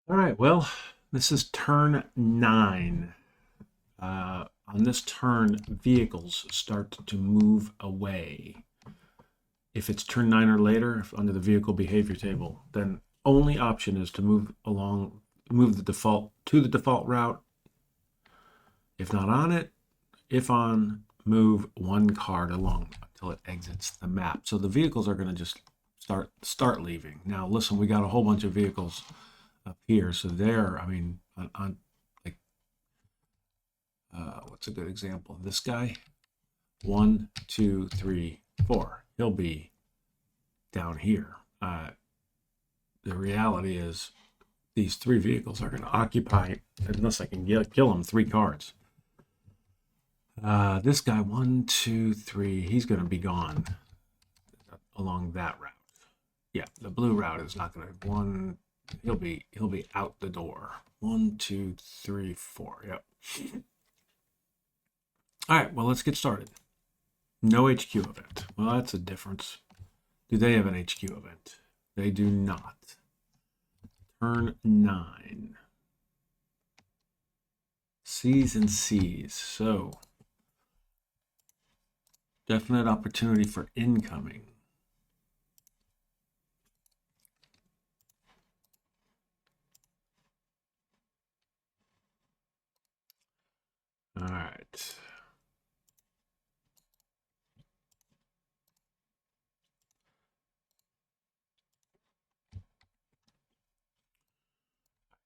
All right, well, this is turn 9. On this turn, vehicles start to move away. If it's turn 9 or later, if under the vehicle behavior table, then only option is to move the default to the default route. If not on it, if on, move one card along until it exits the map. So the vehicles are going to just start leaving. Now, listen, we got a whole bunch of vehicles up here, so there. I mean, on like, what's a good example? This guy, 1, 2, 3, 4. He'll be down here. The reality is, these 3 vehicles are going to occupy, unless I can kill them, 3 cards. This guy, 1, 2, 3. He's going to be gone along that route. Yeah, the blue route is not going to one. He'll be out the door. 1, 2, 3, 4. Yep. All right. Well, let's get started. No HQ event. Well, that's a difference. Do they have an HQ event? They do not. Turn 9. C's and C's. So, definite opportunity for incoming. All right.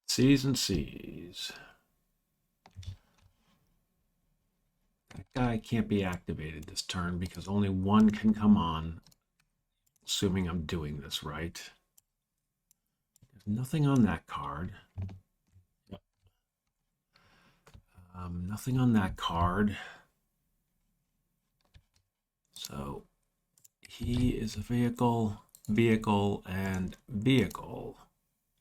C's and C's. That guy can't be activated this turn because only one can come on, assuming I'm doing this right. There's nothing on that card. Yep. Nothing on that card. So he is a vehicle, and vehicle.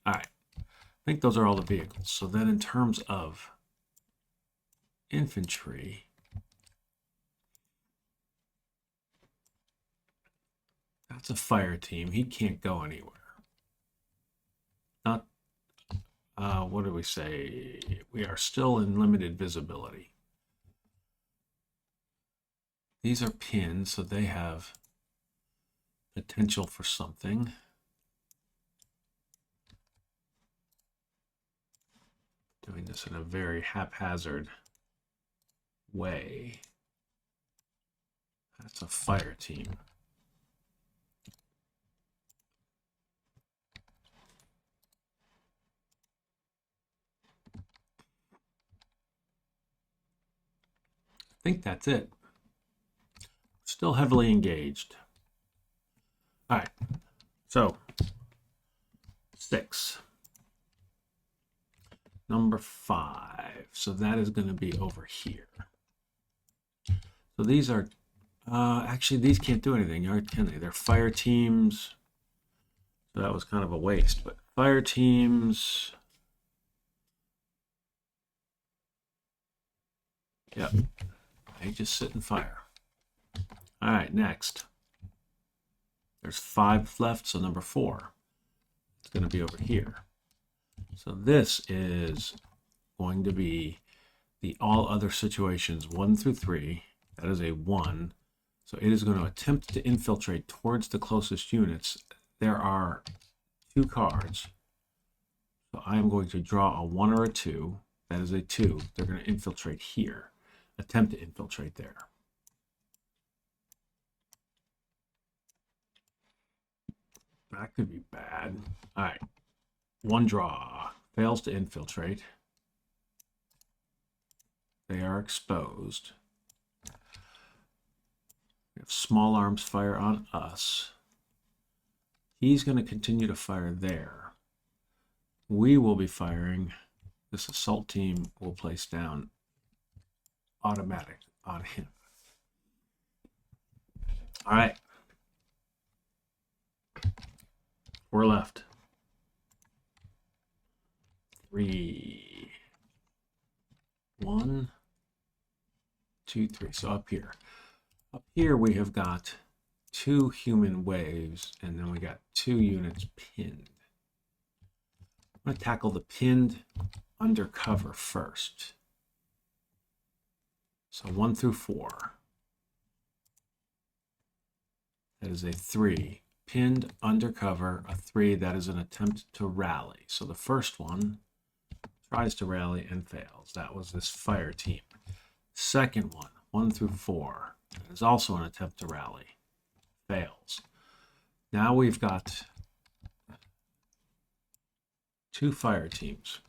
All right. I think those are all the vehicles. So then in terms of infantry, that's a fire team. He can't go anywhere. Not, what do we say? We are still in limited visibility. These are pins, so they have potential for something. Doing this in a very haphazard way. That's a fire team. I think that's it. Still heavily engaged. All right. So, 6. Number 5. So that is going to be over here. So these are, actually, these can't do anything, can they? They're fire teams. So that was kind of a waste. But fire teams. Yep. They just sit and fire. All right, next. There's 5 left, so number 4. It's going to be over here. So this is going to be the all other situations 1 through 3. That is a 1. So it is going to attempt to infiltrate towards the closest units. There are 2 cards. So I am going to draw a 1 or a 2. That is a 2. They're going to infiltrate here. Attempt to infiltrate there. That could be bad. All right. 1 draw. Fails to infiltrate. They are exposed. We have small arms fire on us. He's going to continue to fire there. We will be firing. This assault team will place down automatic on him. All right. 4 left. 3. 1, 2, 3. So up here. Up here we have got 2 human waves, and then we got 2 units pinned. going to tackle the pinned undercover first. So 1 through 4. That is a 3. Pinned undercover, a 3. That is an attempt to rally. So the first one tries to rally and fails. That was this fire team. Second one, 1 through 4. That is also an attempt to rally. Fails. Now we've got 2 fire teams.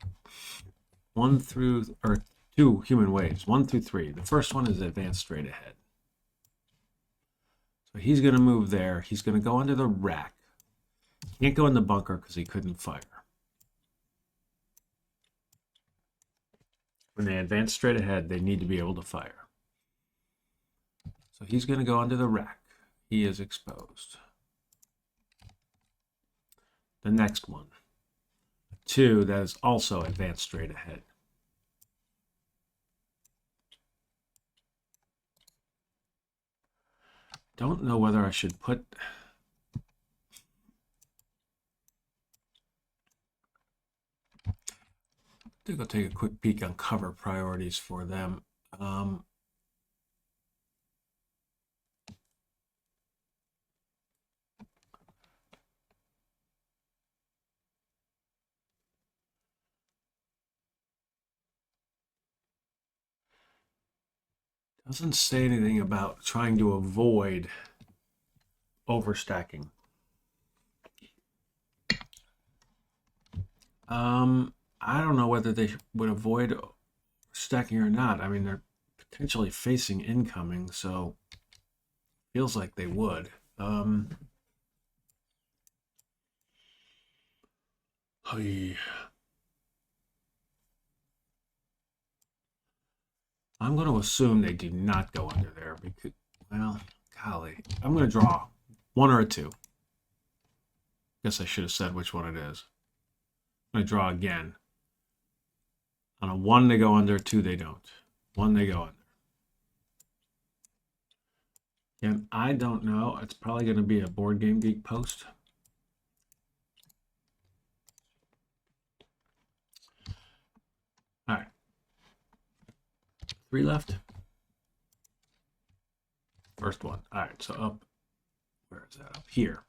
2 human waves, 1 through 3. The first one is advanced straight ahead. So he's going to move there. He's going to go under the rack. He can't go in the bunker because he couldn't fire. When they advance straight ahead, they need to be able to fire. So he's going to go under the rack. He is exposed. The next one, 2, that is also advanced straight ahead. Don't know whether I should put to go take a quick peek on cover priorities for them. Doesn't say anything about trying to avoid overstacking. I don't know whether they would avoid stacking or not. I mean, they're potentially facing incoming, so feels like they would. I'm going to assume they do not go under there because, well, golly, I'm going to draw 1 or a 2. Guess I should have said which one it is. I'm going to draw again. On a 1, they go under. 2, they don't. 1, they go under. And I don't know. It's probably going to be a Board Game Geek post. All right. 3 left. First one. All right. So up. Where is that? Up here.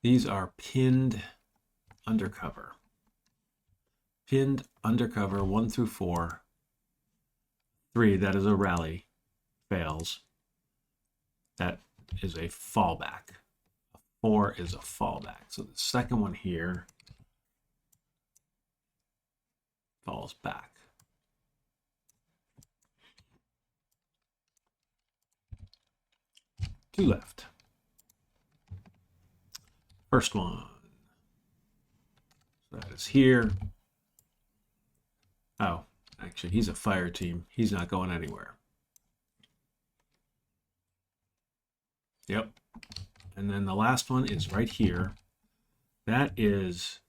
These are pinned undercover. Pinned undercover, 1 through 4. 3, that is a rally. Fails. That is a fallback. A 4 is a fallback. So the second one here falls back. Two left. First one. So that is here. Oh, actually, he's a fire team. He's not going anywhere. Yep. And then the last one is right here. That is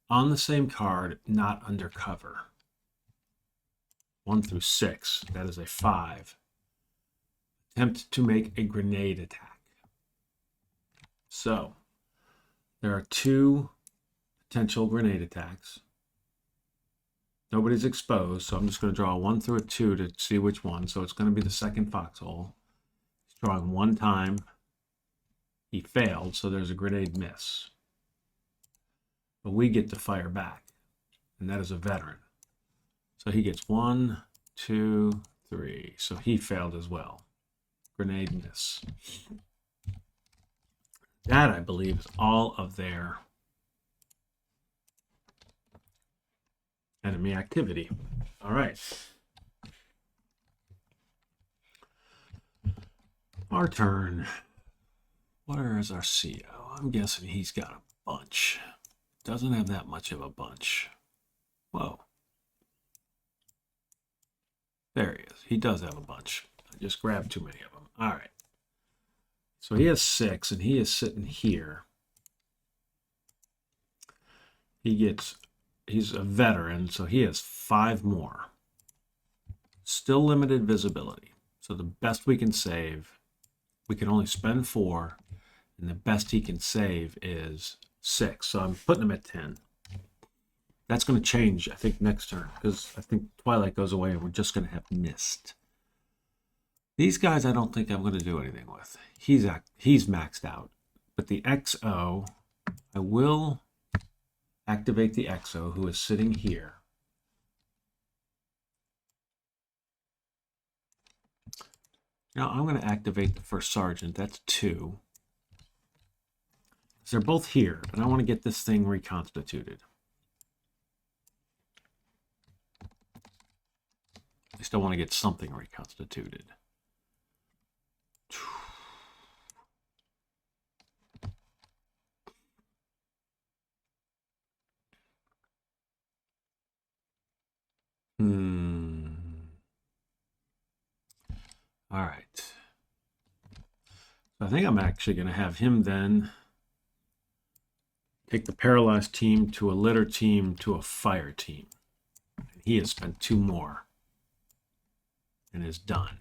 on the same card, not undercover. 1 through 6. That is a 5. Attempt to make a grenade attack. So, there are 2 potential grenade attacks. Nobody's exposed, so I'm just going to draw a 1 through a 2 to see which one. So it's going to be the second foxhole. He's drawing 1 time. He failed, so there's a grenade miss. But we get to fire back, and that is a veteran. So he gets 1, 2, 3. So he failed as well. Grenade miss. That, I believe, is all of their enemy activity. All right. Our turn. Where is our CO? I'm guessing he's got a bunch. Doesn't have that much of a bunch. Whoa. There he is. He does have a bunch. I just grabbed too many of them. All right. So he has 6, and he is sitting here. He's a veteran, so he has 5 more. Still limited visibility. So the best we can save, we can only spend 4, and the best he can save is 6. So I'm putting him at 10. That's going to change, I think, next turn, because I think Twilight goes away and we're just going to have Mist. These guys I don't think I'm going to do anything with. He's maxed out. But the XO, I will activate the XO, who is sitting here. Now I'm going to activate the first sergeant. That's 2. So they're both here, and I want to get this thing reconstituted. I still want to get something reconstituted. All right. So I think I'm actually going to have him then take the paralyzed team to a litter team to a fire team. And he has spent 2 more and is done.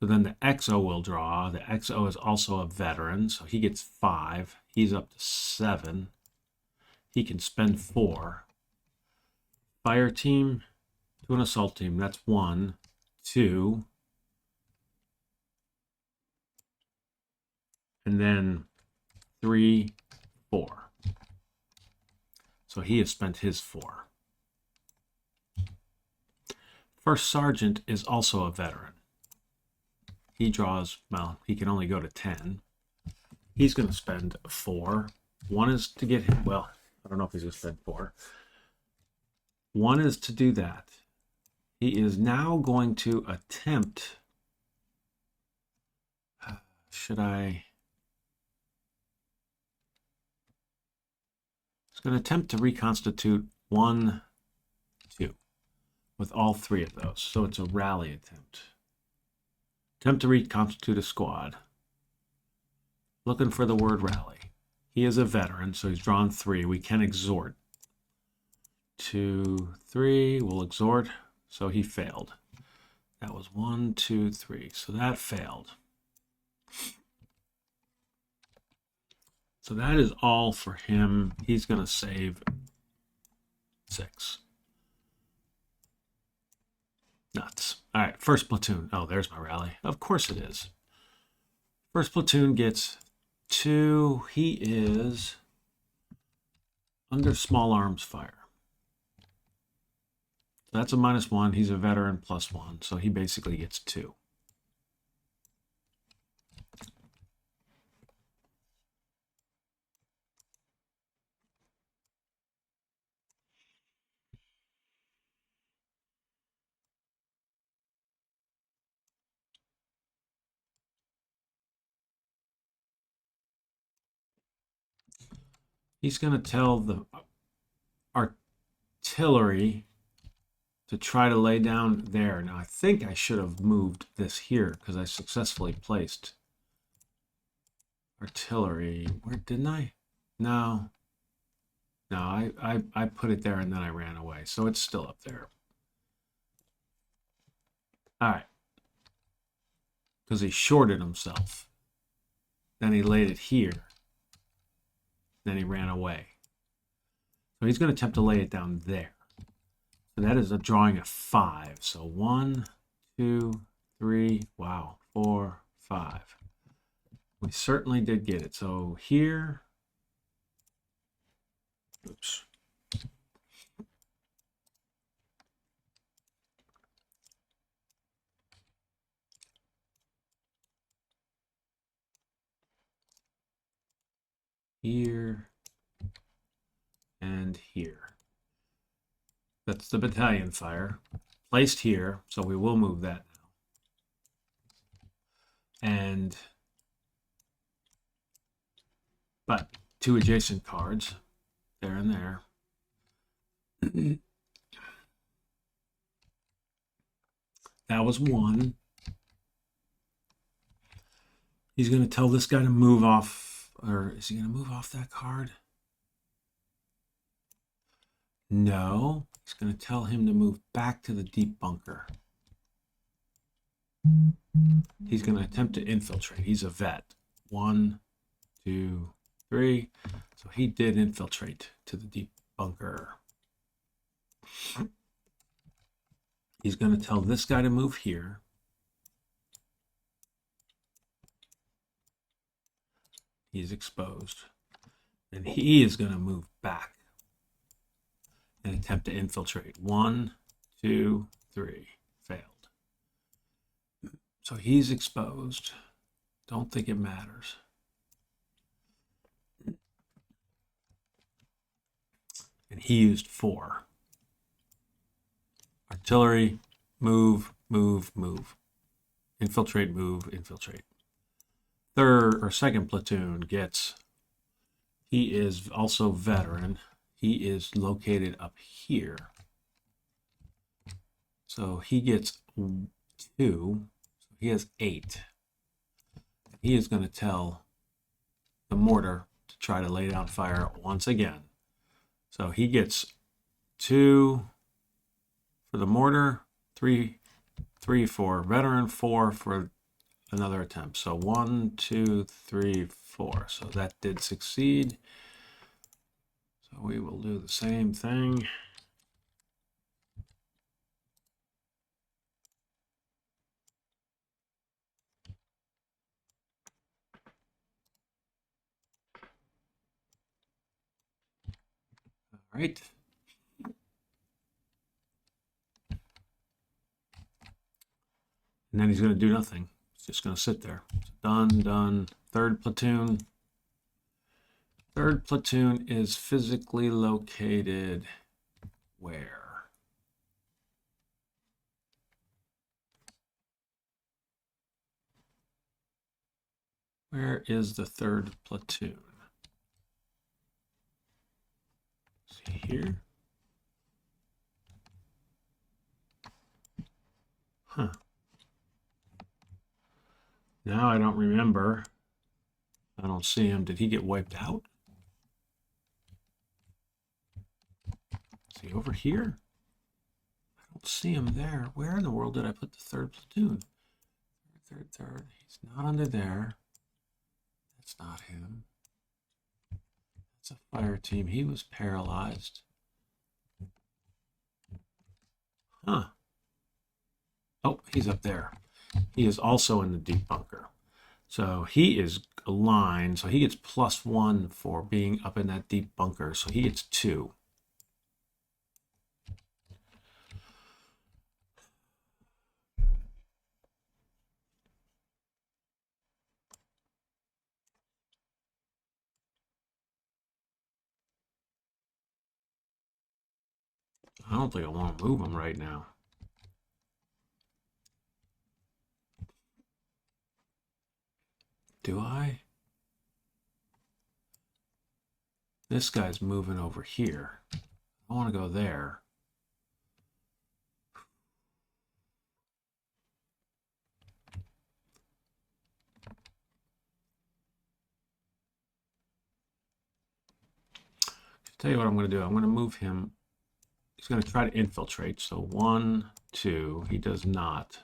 So then the XO will draw. The XO is also a veteran, so he gets 5. He's up to 7. He can spend 4. Fire team to an assault team. That's 1, 2. And then 3, 4. So he has spent his 4. First sergeant is also a veteran. He draws, well, he can only go to 10. He's going to spend 4. 1 is to get him, well, I don't know if he's going to spend 4. 1 is to do that. He is now going to attempt, should I? He's going to attempt to reconstitute 1, 2 with all 3 of those. So it's a rally attempt. Attempt to reconstitute a squad. Looking for the word rally. He is a veteran, so he's drawn 3. We can exhort. 2, 3. We'll exhort. So he failed. That was 1, 2, 3. So that failed. So that is all for him. He's going to save 6. Nuts. All right, first platoon. Oh, there's my rally. Of course it is. First platoon gets 2. He is under small arms fire. That's a -1. He's a veteran +1. So he basically gets 2. He's going to tell the artillery to try to lay down there. Now, I think I should have moved this here because I successfully placed artillery. Where didn't I? No. No, I put it there and then I ran away. So it's still up there. All right. Because he shorted himself. Then he laid it here. Then he ran away. So he's going to attempt to lay it down there. So that is a drawing of 5. So 1, 2, 3, wow, 4, 5. We certainly did get it. So here, oops. Here and here. That's the battalion fire. Placed here, so we will move that now. But 2 adjacent cards, there and there. That was 1. He's going to tell this guy to move off, or is he going to move off that card? No, he's going to tell him to move back to the deep bunker. He's going to attempt to infiltrate. He's a vet. 1, 2, 3. So he did infiltrate to the deep bunker. He's going to tell this guy to move here. He's exposed. And he is going to move back and attempt to infiltrate. 1, 2, 3. Failed. So he's exposed. Don't think it matters. And he used 4. Artillery, move, move, move. Infiltrate, move, infiltrate. Third or second platoon gets, he is also veteran. He is located up here. So he gets 2. So he has 8. He is going to tell the mortar to try to lay down fire once again. So he gets 2 for the mortar, 3 for veteran, 4 for another attempt. So 1, 2, 3, 4. So that did succeed. So we will do the same thing. All right. And then he's going to do nothing. He's just going to sit there. Done, done. Third platoon. Third platoon is physically located where? Where is the third platoon? See here? Huh. Now I don't remember. I don't see him. Did he get wiped out? Is he over here? I don't see him there. Where in the world did I put the third platoon? Third. He's not under there. That's not him. That's a fire team. He was paralyzed. Huh. Oh, he's up there. He is also in the deep bunker. So he is aligned. So he gets +1 for being up in that deep bunker. So he gets 2. I don't think I want to move him right now. Do I? This guy's moving over here. I want to go there. Tell you what I'm going to do. I'm going to move him. He's going to try to infiltrate. So 1, 2. He does not.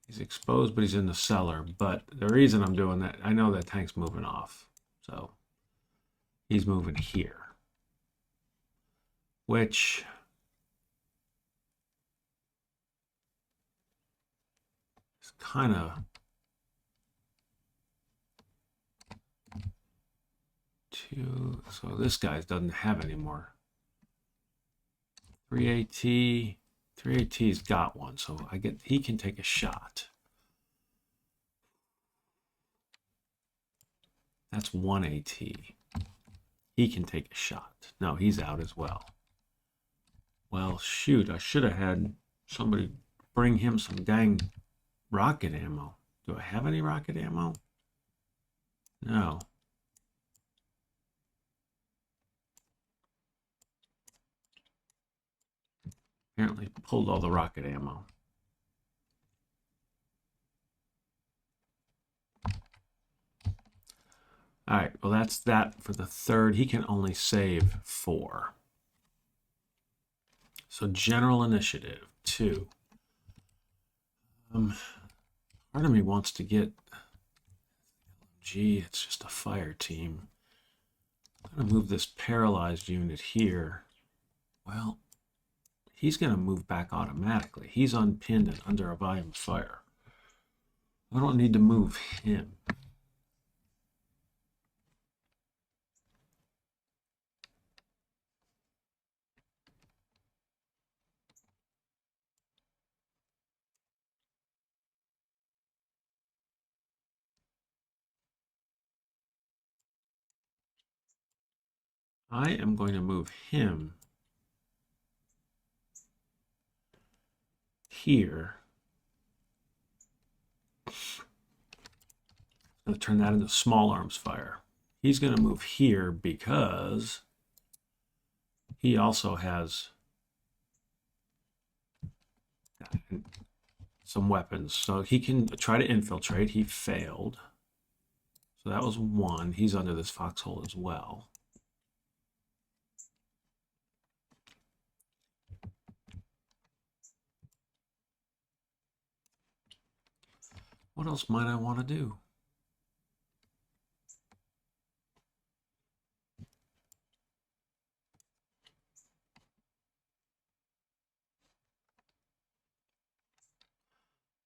He's exposed, but he's in the cellar. But the reason I'm doing that, I know that tank's moving off. So he's moving here. Which is kind of two. So this guy doesn't have any more. 3AT. 3AT's got one, so he can take a shot. That's 1AT. He can take a shot. No, he's out as well. Well, shoot, I should have had somebody bring him some dang rocket ammo. Do I have any rocket ammo? No. Apparently pulled all the rocket ammo. All right, well, that's that for the third. He can only save 4. So general initiative 2. Part of me wants to get LMG. It's just a fire team. I'm gonna move this paralyzed unit here. Well, he's going to move back automatically. He's unpinned and under a volume of fire. I don't need to move him. I am going to move him here. I'm going to turn that into small arms fire. He's going to move here because he also has some weapons. So he can try to infiltrate. He failed. So that was one. He's under this foxhole as well. What else might I want to do?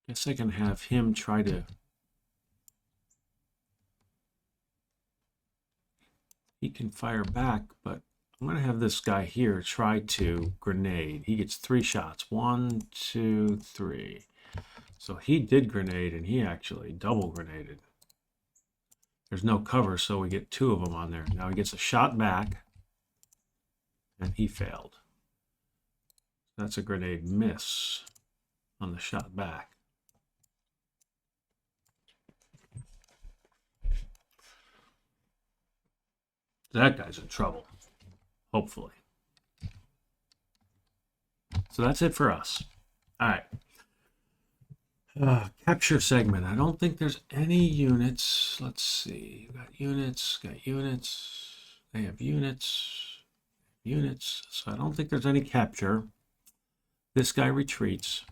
Guess I can have him try to... He can fire back, but I'm going to have this guy here try to grenade. He gets 3 shots. 1, 2, 3. So he did grenade, and he actually double grenaded. There's no cover, so we get 2 of them on there. Now he gets a shot back, and he failed. That's a grenade miss on the shot back. That guy's in trouble, hopefully. So that's it for us. All right. Capture segment. I don't think there's any units. Let's see. Got units. They have units. So I don't think there's any capture. This guy retreats.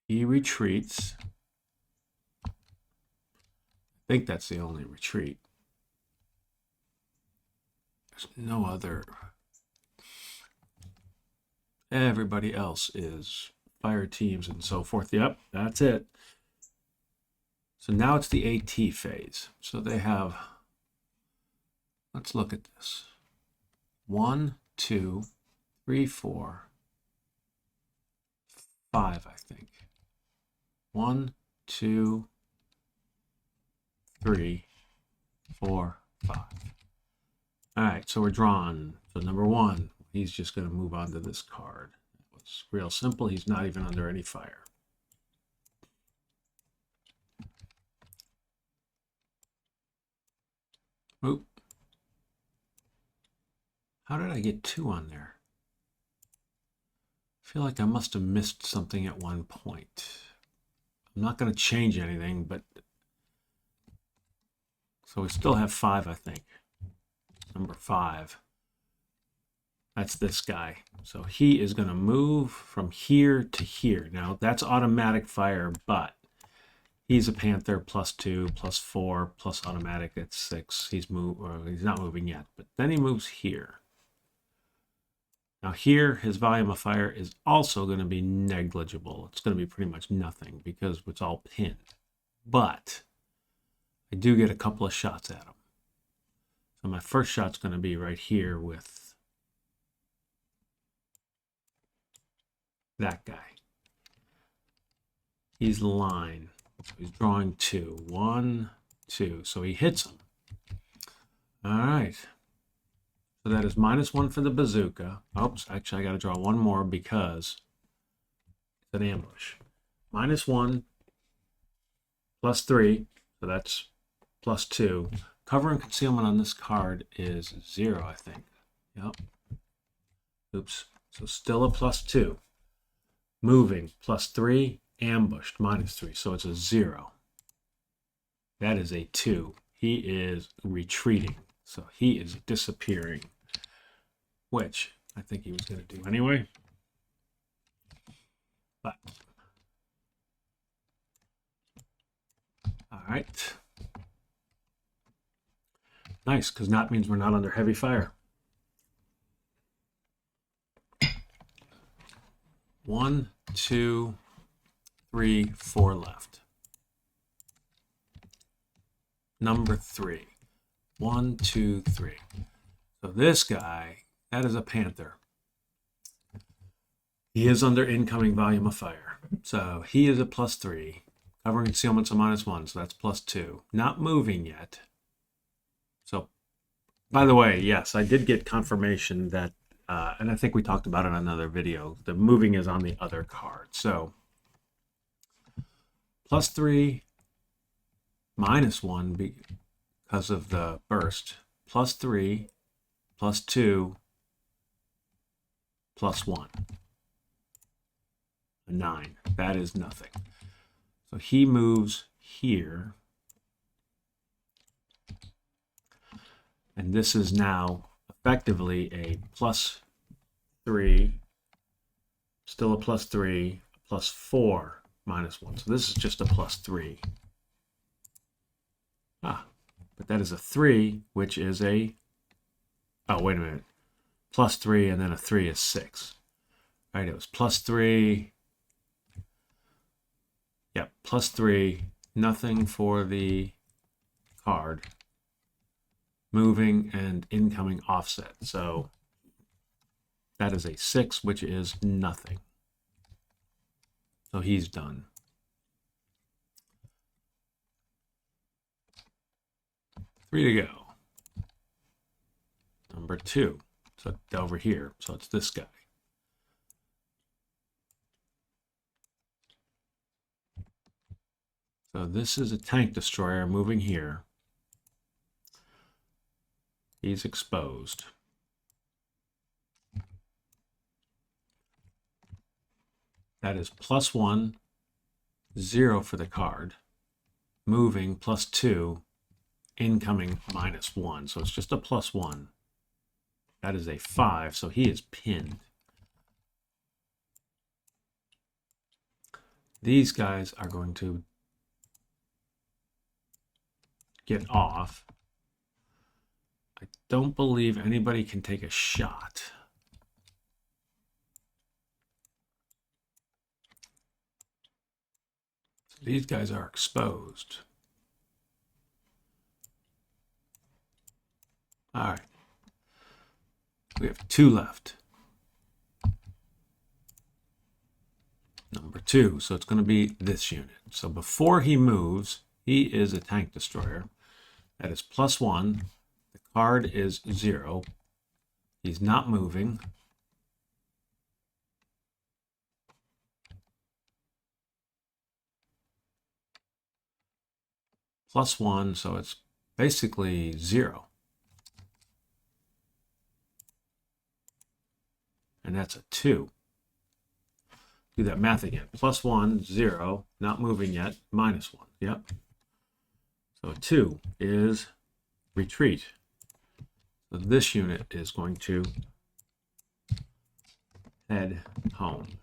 He retreats. I think that's the only retreat. There's no other. Everybody else is fire teams and so forth. Yep, that's it. So now it's the AT phase. So they have, let's look at this. 1, 2, 3, 4, 5, I think. 1, 2, 3, 4, 5. All right, so we're drawn. So number 1, he's just going to move on to this card. It's real simple. He's not even under any fire. Oop. How did I get 2 on there? I feel like I must have missed something at one point. I'm not going to change anything, but... So we still have 5, I think. Number 5. That's this guy. So he is going to move from here to here. Now, that's automatic fire, but he's a Panther, +2, +4, plus automatic, that's 6. He's not moving yet, but then he moves here. Now here, his volume of fire is also going to be negligible. It's going to be pretty much nothing because it's all pinned. But I do get a couple of shots at him. So my first shot's going to be right here with that guy. He's line. So he's drawing 2. 1, 2. So he hits him. All right. So that is -1 for the bazooka. Oops, actually I got to draw 1 more because it's an ambush. -1, +3, so that's +2. Cover and concealment on this card is 0, I think. Yep. Oops. So still a +2. Moving, +3. Ambushed, -3. So it's a 0. That is a 2. He is retreating. So he is disappearing. Which I think he was going to do anyway. But. All right. Nice, because that means we're not under heavy fire. 1, 2, 3, 4 left. Number 3. 1, 2, 3. So this guy, that is a panther. He is under incoming volume of fire. So he is a +3. Covering concealment's a -1, so that's +2. Not moving yet. So, by the way, yes, I did get confirmation that, and I think we talked about it in another video, the moving is on the other card. So, +3, -1 because of the burst, +3, +2, +1. A 9. That is nothing. So he moves here. And this is now effectively a +3, still a +3, +4, -1. So this is just a +3. But that is a 3, which is a, oh, wait a minute. +3 and then a 3 is 6. All right, it was +3. Yep, +3, nothing for the card. Moving and incoming offset. So that is a 6, which is nothing. So he's done. Three to go. Number 2. So it's over here. So it's this guy. So this is a tank destroyer moving here. He's exposed. That is +1, 0 for the card. Moving +2, incoming -1. So it's just a +1. That is a 5, so he is pinned. These guys are going to get off. I don't believe anybody can take a shot. So these guys are exposed. All right. We have 2 left. Number 2. So it's going to be this unit. So before he moves, he is a tank destroyer. That is +1. The card is 0. He's not moving. +1, so it's basically 0. And that's a 2. Do that math again. +1, 0, not moving yet, -1. Yep. So 2 is retreat. So this unit is going to head home.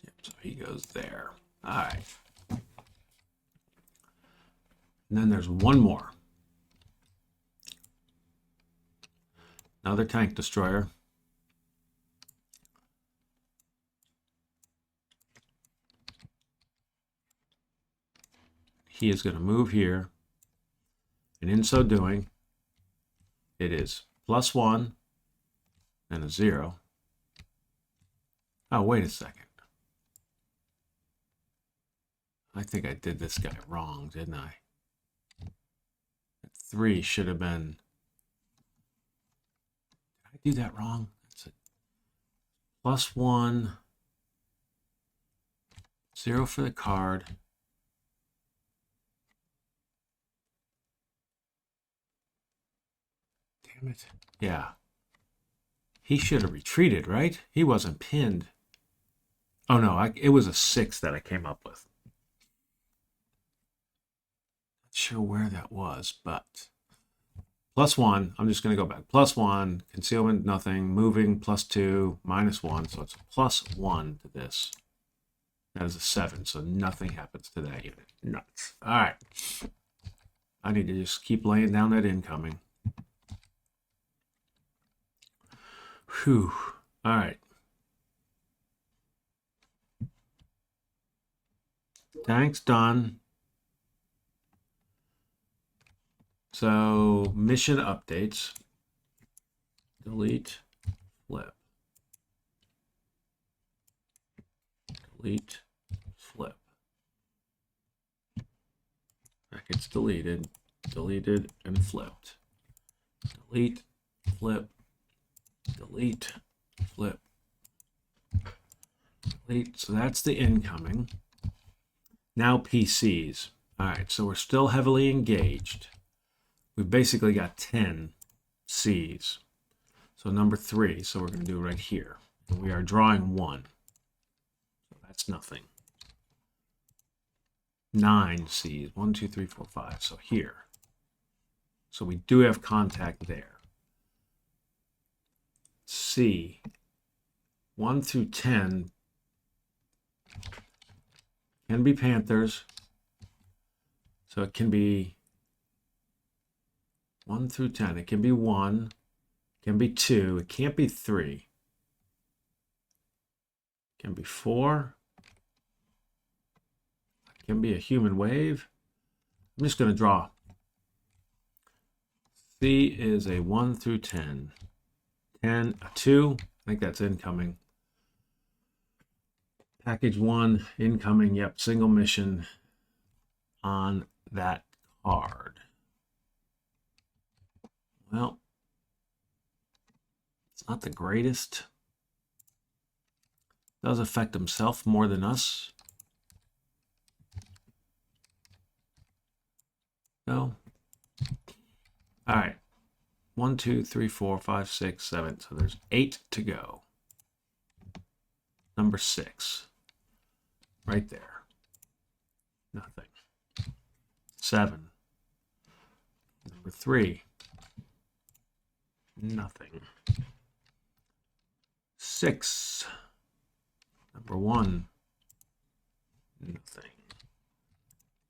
Yep, so he goes there. All right. And then there's one more. Another tank destroyer. He is going to move here, and in so doing, it is +1 and a 0. Oh, wait a second. I think I did this guy wrong, didn't I? That 3 should have been... Did I do that wrong? That's a +1, 0 for the card. Damn it. Yeah. He should have retreated, right? He wasn't pinned. Oh, no. It was a 6 that I came up with. Not sure where that was, but... +1. I'm just going to go back. +1. Concealment, nothing. Moving, +2. -1. So it's +1 to this. That is a 7, so nothing happens to that unit. Nuts. All right. I need to just keep laying down that incoming. Whew. All right. Tanks done. So mission updates. Delete, flip. Delete, flip. That gets deleted, deleted, and flipped. Delete, flip, delete, flip, delete. So that's the incoming. Now PCs. All right, so we're still heavily engaged. We've basically got 10 Cs. So number 3, so we're going to do it right here. And we are drawing 1. So that's nothing. 9 Cs. 1, 2, 3, 4, 5. So here. So we do have contact there. C. 1 through 10 can be Panthers. So it can be 1 through 10. It can be 1. It can be 2. It can't be 3. It can be 4. It can be a human wave. I'm just going to draw. C is a 1 through 10. 10, a 2. I think that's incoming. Package 1, incoming. Yep, single mission on that card. Well, it's not the greatest. Does affect himself more than us. No. All right. 1, 2, 3, 4, 5, 6, 7. So there's 8 to go. Number 6. Right there. Nothing. 7. Number 3. Nothing. 6. Number 1. Nothing.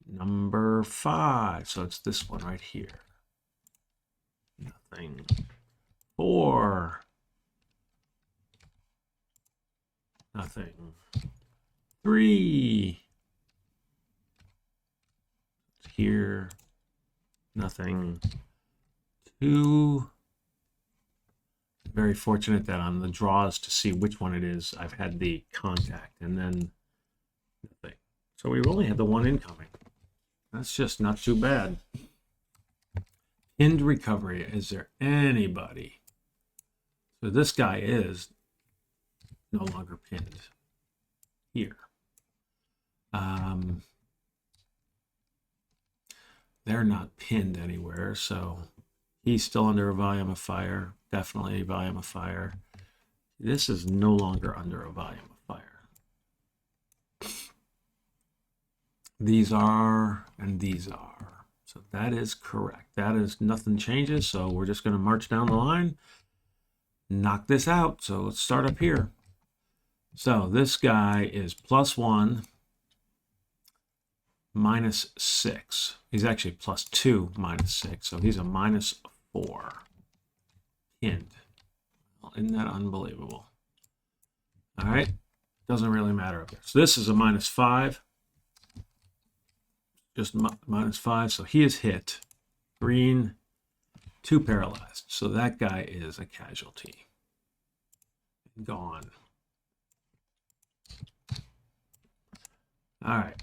Number 5. So it's this one right here. Nothing. 4. Nothing. 3. Here. Nothing. 2. Very fortunate that on the draws to see which one it is, I've had the contact, and then nothing. So we've only had the 1 incoming. That's just not too bad. Pinned recovery. Is there anybody? So this guy is no longer pinned here. They're not pinned anywhere, so he's still under a volume of fire. Definitely a volume of fire. This is no longer under a volume of fire. These are, and these are. So that is correct. That is, nothing changes. So we're just going to march down the line, knock this out. So let's start up here. So this guy is +1, -6. He's actually +2, -6. So he's a -4. Pinned. Well, isn't that unbelievable? All right. Doesn't really matter up there. So this is a -5. Just -5. So he is hit. Green, 2 paralyzed. So that guy is a casualty. Gone. All right.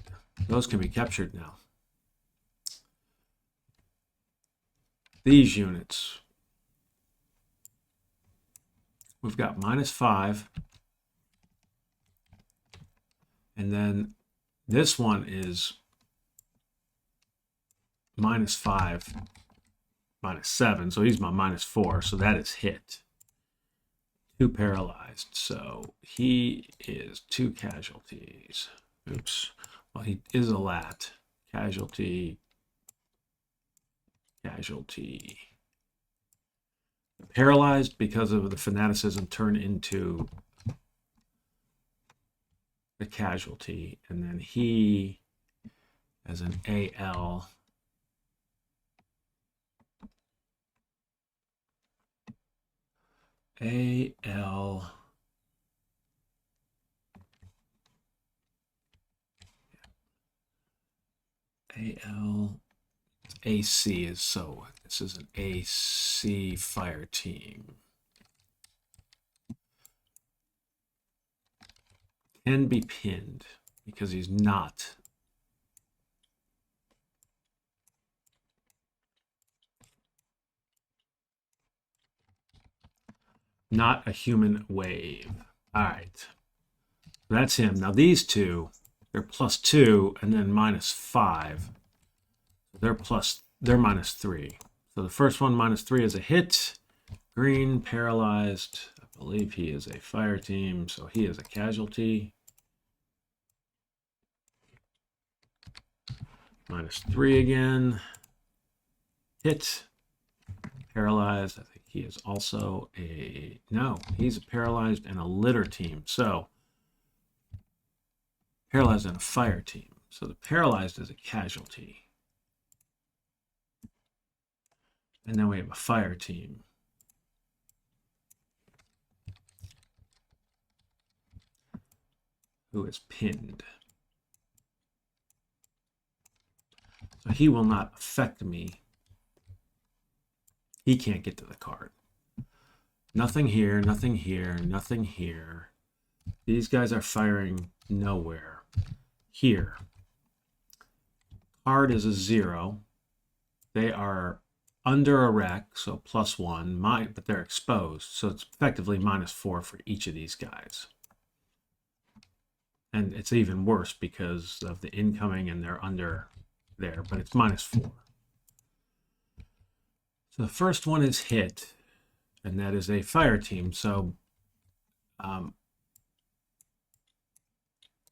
Those can be captured now. These units. We've got -5. And then this one is -5, -7. So he's my -4. So that is hit. 2 paralyzed. So he is 2 casualties. Oops. Well, he is a lat. Casualty. Casualty. Paralyzed because of the fanaticism turn into the casualty, and then he as an AL. AL. AL. AC is so. This is an AC fire team. Can be pinned because he's not. Not a human wave. All right. That's him. Now these two, they're +2 and then -5. They're -3. So the first one -3 is a hit. Green, paralyzed. I believe he is a fire team, so he is a casualty. -3 again. Hit. Paralyzed. I think he is also a... No, he's a paralyzed and a litter team. So, paralyzed and a fire team. So the paralyzed is a casualty. And then we have a fire team. Who is pinned. So he will not affect me. He can't get to the card. Nothing here, nothing here, nothing here. These guys are firing nowhere. Here. Card is a 0. They are under a wreck, so +1, but they're exposed. So it's effectively -4 for each of these guys. And it's even worse because of the incoming and they're under there, but it's -4. So the first one is hit, and that is a fire team. So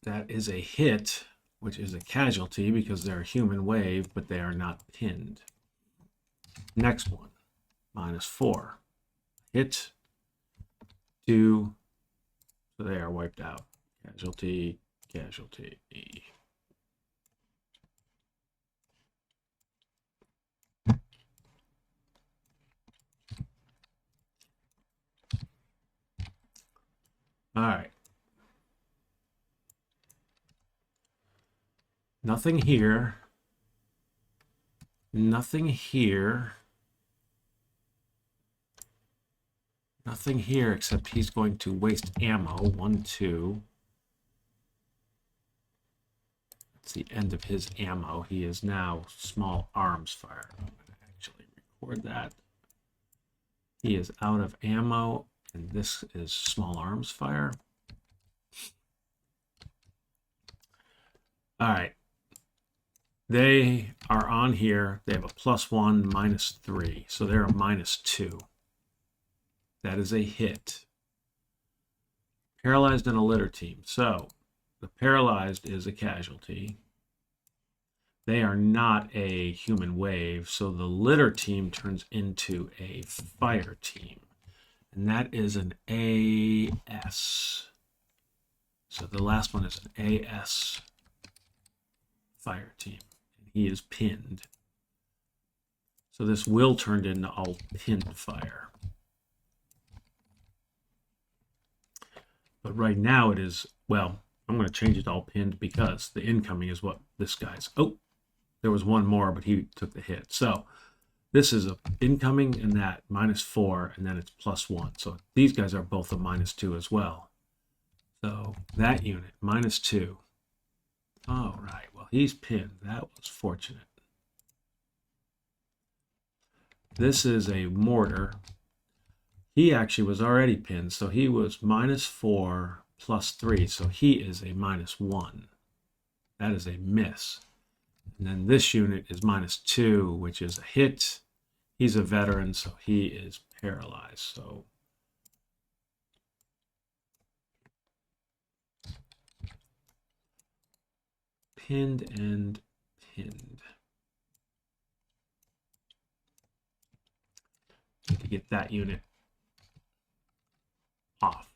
that is a hit, which is a casualty because they're a human wave, but they are not pinned. Next one, -4. Hit, 2, so they are wiped out. Casualty, casualty. All right. Nothing here. Nothing here. Nothing here except he's going to waste ammo. 1, 2. That's the end of his ammo. He is now small arms fire. I'm going to actually record that. He is out of ammo, and this is small arms fire. All right. They are on here. They have a +1, -3. So they're a -2. That is a hit. Paralyzed and a litter team. So the paralyzed is a casualty. They are not a human wave. So the litter team turns into a fire team. And that is an AS. So the last one is an AS fire team. And he is pinned. So this will turn into all pinned fire. But right now it is, well, I'm going to change it to all pinned because the incoming is what this guy's. Oh, there was one more, but he took the hit. So this is a incoming and that -4, and then it's +1. So these guys are both a -2 as well. So that unit, -2. All right, well, he's pinned. That was fortunate. This is a mortar. He actually was already pinned, so he was -4 +3, so he is a -1. That is a miss. And then this unit is -2, which is a hit. He's a veteran, so he is paralyzed. So pinned and pinned. To get that unit off.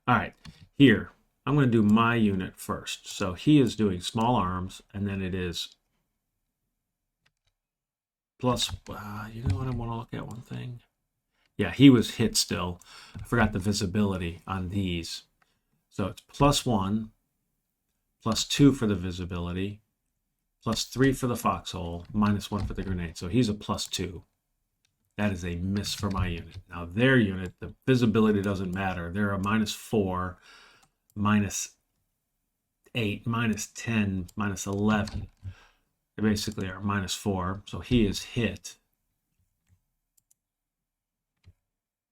All right, here I'm going to do my unit first. So he is doing small arms, and then it is plus, you know what, I want to look at one thing. Yeah, he was hit still. I forgot the visibility on these. So it's +1, +2 for the visibility, +3 for the foxhole, -1 for the grenade. So he's a +2. That is a miss for my unit. Now their unit, the visibility doesn't matter. They're a -4, -8, -10, -11. They basically are -4. So he is hit.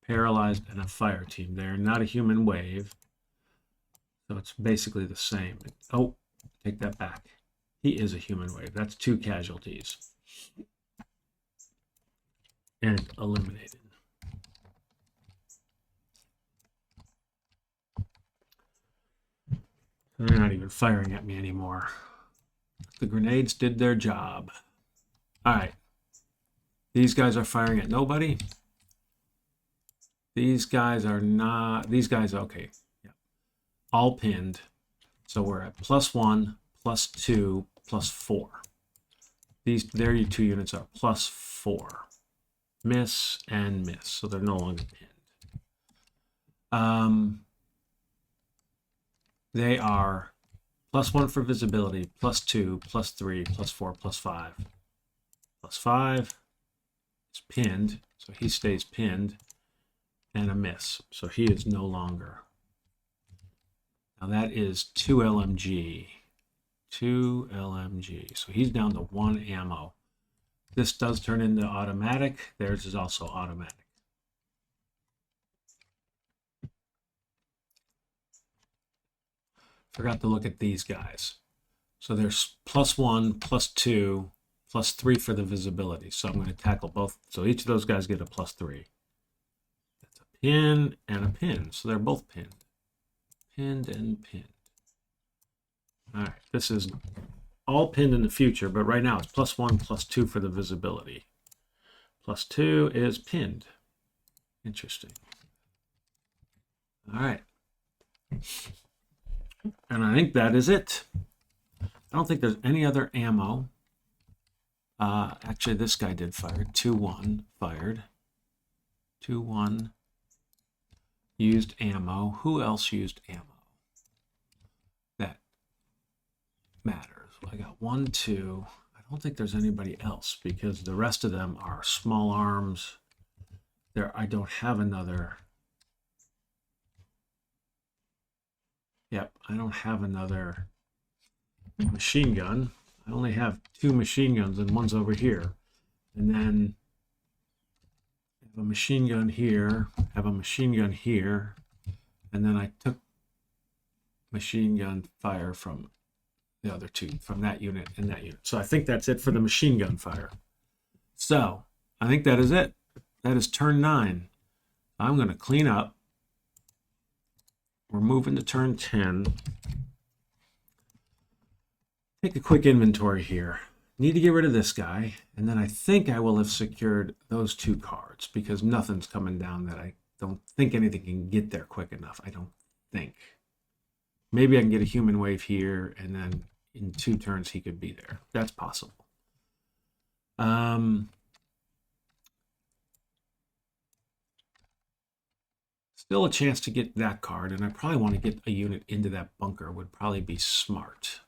Paralyzed and a fire team. They're not a human wave. So it's basically the same. Oh, take that back. He is a human wave. That's 2 casualties. And eliminated. They're not even firing at me anymore. The grenades did their job. All right. These guys are firing at nobody. These guys are not. These guys, okay. Yeah. All pinned. So we're at +1, +2, +4. There you 2 units are +4. Miss and miss. So they're no longer pinned. They are +1 for visibility, +2, +3, +4, +5. +5 is pinned, so he stays pinned, and a miss. So he is no longer. Now that is 2 LMG. 2 LMG. So he's down to 1 ammo. This does turn into automatic. Theirs is also automatic. Forgot to look at these guys. So there's +1, +2, +3 for the visibility. So I'm going to tackle both. So each of those guys get a +3. That's a pin and a pin. So they're both pinned. Pinned and pinned. All right. This is all pinned in the future, but right now it's +1, +2 for the visibility. +2 is pinned. Interesting. All right. And I think that is it. I don't think there's any other ammo. Actually, this guy did fire. 2-1 fired. 2-1 used ammo. Who else used ammo? That matters. I got 1, 2. I don't think there's anybody else because the rest of them are small arms. I don't have another. Yep, I don't have another machine gun. I only have 2 machine guns and one's over here. And then I have a machine gun here, have a machine gun here, and then I took machine gun fire from the other 2, from that unit and that unit. So I think that's it for the machine gun fire. So I think that is it. That is turn 9. I'm going to clean up. We're moving to turn 10. Take a quick inventory here. Need to get rid of this guy, and then I think I will have secured those 2 cards because nothing's coming down that I don't think anything can get there quick enough. I don't think. Maybe I can get a human wave here, and then in 2 turns he could be there. That's possible. Still a chance to get that card, and I probably want to get a unit into that bunker would probably be smart.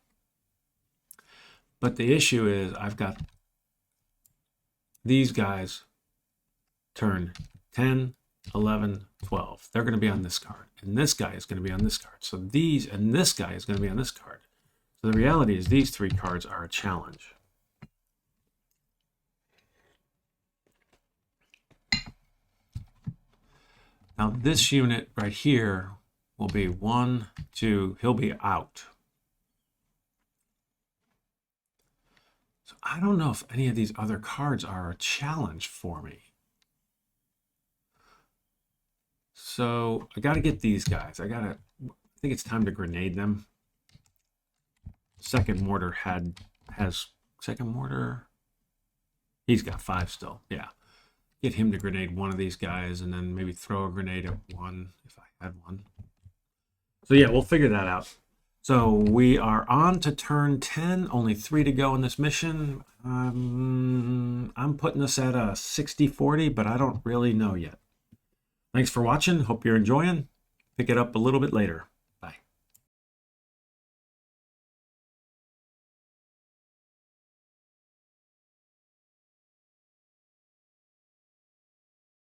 But the issue is I've got these guys turn 10, 11, 12. They're going to be on this card. And this guy is going to be on this card. So these and this guy is going to be on this card. So the reality is these 3 cards are a challenge. Now this unit right here will be 1, 2, he'll be out. So I don't know if any of these other cards are a challenge for me. So I got to get these guys. I think it's time to grenade them. Second mortar has second mortar. He's got 5 still. Yeah. Get him to grenade one of these guys and then maybe throw a grenade at one if I had one. So yeah, we'll figure that out. So we are on to turn 10, only 3 to go in this mission. I'm putting us at a 60-40, but I don't really know yet. Thanks for watching. Hope you're enjoying. Pick it up a little bit later.